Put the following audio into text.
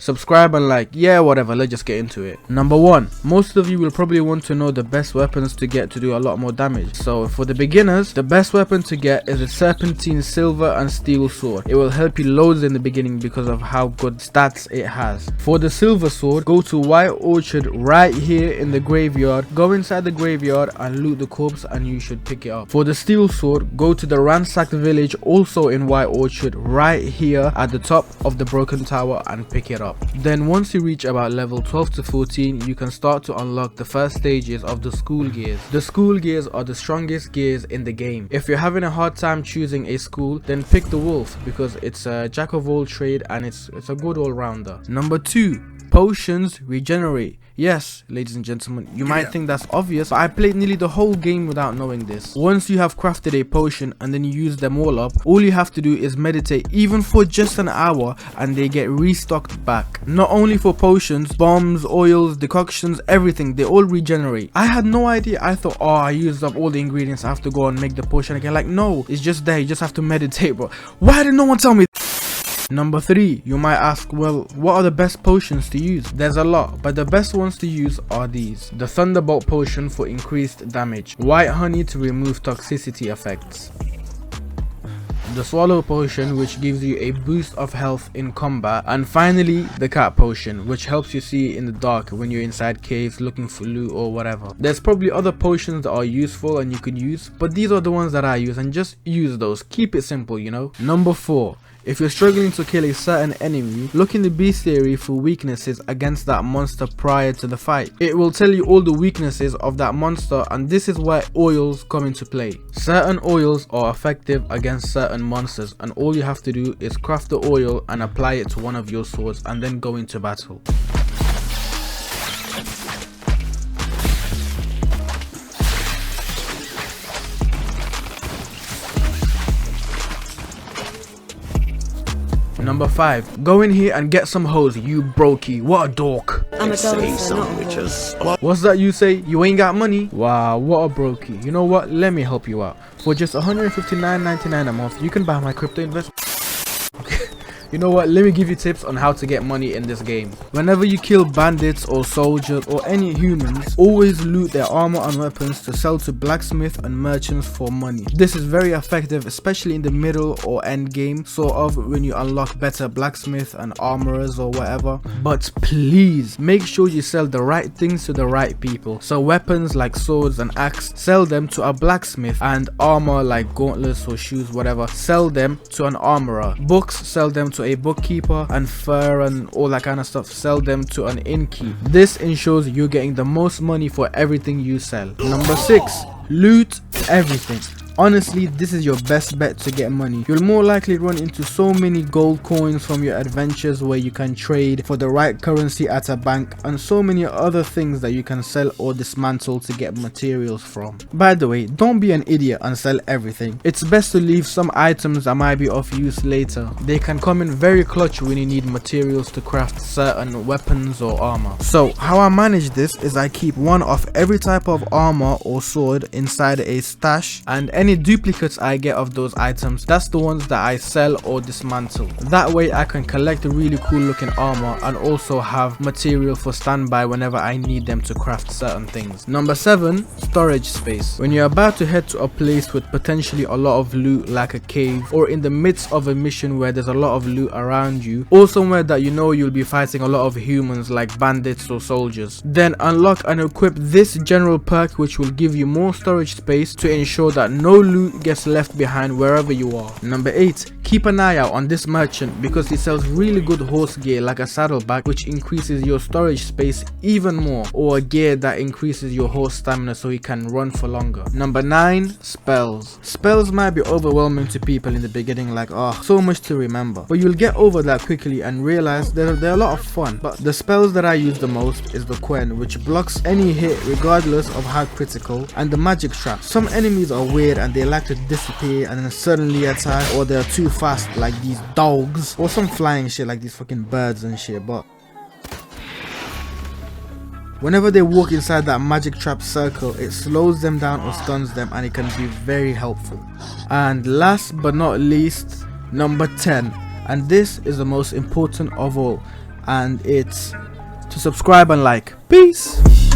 Subscribe and like, yeah, whatever, let's just get into it. Number 1, most of you will probably want to know the best weapons to get to do a lot more damage. So for the beginners, the best weapon to get is a serpentine silver and steel sword. It will help you loads in the beginning because of how good stats it has. For the silver sword, go to White Orchard right here in the graveyard. Go inside the graveyard and loot the corpse and you should pick it up. For the steel sword, go to the ransacked village also in White Orchard right here at the top of the broken tower and pick it up. Then once you reach about level 12 to 14, you can start to unlock the first stages of the school gears. The school gears are the strongest gears in the game. If you're having a hard time choosing a school, then pick the wolf because it's a jack of all trade and it's a good all-rounder. Number 2, potions regenerate. Yes, ladies and gentlemen, you might think that's obvious, but I played nearly the whole game without knowing this. Once you have crafted a potion and then you use them all up, all you have to do is meditate even for just an hour and they get restocked back. Not only for potions, bombs, oils, decoctions, everything, they all regenerate. I had no idea. I thought, oh, I used up all the ingredients, I have to go and make the potion again. Like, no, it's just there, you just have to meditate, bro. Why did no one tell me? Number 3, you might ask, well, what are the best potions to use? There's a lot, but the best ones to use are these. The Thunderbolt potion for increased damage. White honey to remove toxicity effects. The Swallow potion, which gives you a boost of health in combat. And finally, the Cat potion, which helps you see in the dark when you're inside caves looking for loot or whatever. There's probably other potions that are useful and you could use, but these are the ones that I use, and just use those. Keep it simple, you know. Number 4, if you're struggling to kill a certain enemy, look in the bestiary for weaknesses against that monster prior to the fight. It will tell you all the weaknesses of that monster, and this is where oils come into play. Certain oils are effective against certain monsters, and all you have to do is craft the oil and apply it to one of your swords and then go into battle. Number 5, go in here and get some hoes, you brokey. What a dork. I'm a dancer, not a horse. What's that you say? You ain't got money? Wow, what a brokey. You know what? Let me help you out. For just $159.99 a month, you can buy my crypto investment. You know what, let me give you tips on how to get money in this game. Whenever you kill bandits or soldiers or any humans, always loot their armor and weapons to sell to blacksmith and merchants for money. This is very effective, especially in the middle or end game, sort of when you unlock better blacksmith and armorers or whatever. But please make sure you sell the right things to the right people. So weapons like swords and axe, sell them to a blacksmith, and armor like gauntlets or shoes, whatever, sell them to an armorer. Books, sell them to a bookkeeper, and fur and all that kind of stuff, sell them to an innkeep. This ensures you're getting the most money for everything you sell. Number 6, loot everything. Honestly, this is your best bet to get money. You'll more likely run into so many gold coins from your adventures where you can trade for the right currency at a bank, and so many other things that you can sell or dismantle to get materials from. By the way, don't be an idiot and sell everything. It's best to leave some items that might be of use later. They can come in very clutch when you need materials to craft certain weapons or armor. So how I manage this is I keep one of every type of armor or sword inside a stash, and any duplicates I get of those items, that's the ones that I sell or dismantle. That way I can collect a really cool looking armor and also have material for standby whenever I need them to craft certain things. Number 7, storage space. When you're about to head to a place with potentially a lot of loot like a cave, or in the midst of a mission where there's a lot of loot around you, or somewhere that you know you'll be fighting a lot of humans like bandits or soldiers, then unlock and equip this general perk, which will give you more storage space to ensure that no loot gets left behind wherever you are. Number 8, keep an eye out on this merchant because he sells really good horse gear like a saddleback, which increases your storage space even more, or a gear that increases your horse stamina so he can run for longer. Number 9, spells. Spells might be overwhelming to people in the beginning, like, oh, so much to remember, but you'll get over that quickly and realize they're a lot of fun. But the spells that I use the most is the Quen, which blocks any hit regardless of how critical, and the magic trap. Some enemies are weird and they like to disappear and then suddenly attack, or they're too fast like these dogs, or some flying shit like these fucking birds and shit. But whenever they walk inside that magic trap circle, it slows them down or stuns them, and it can be very helpful. And last but not least, number 10, and this is the most important of all, and it's to subscribe and like. Peace.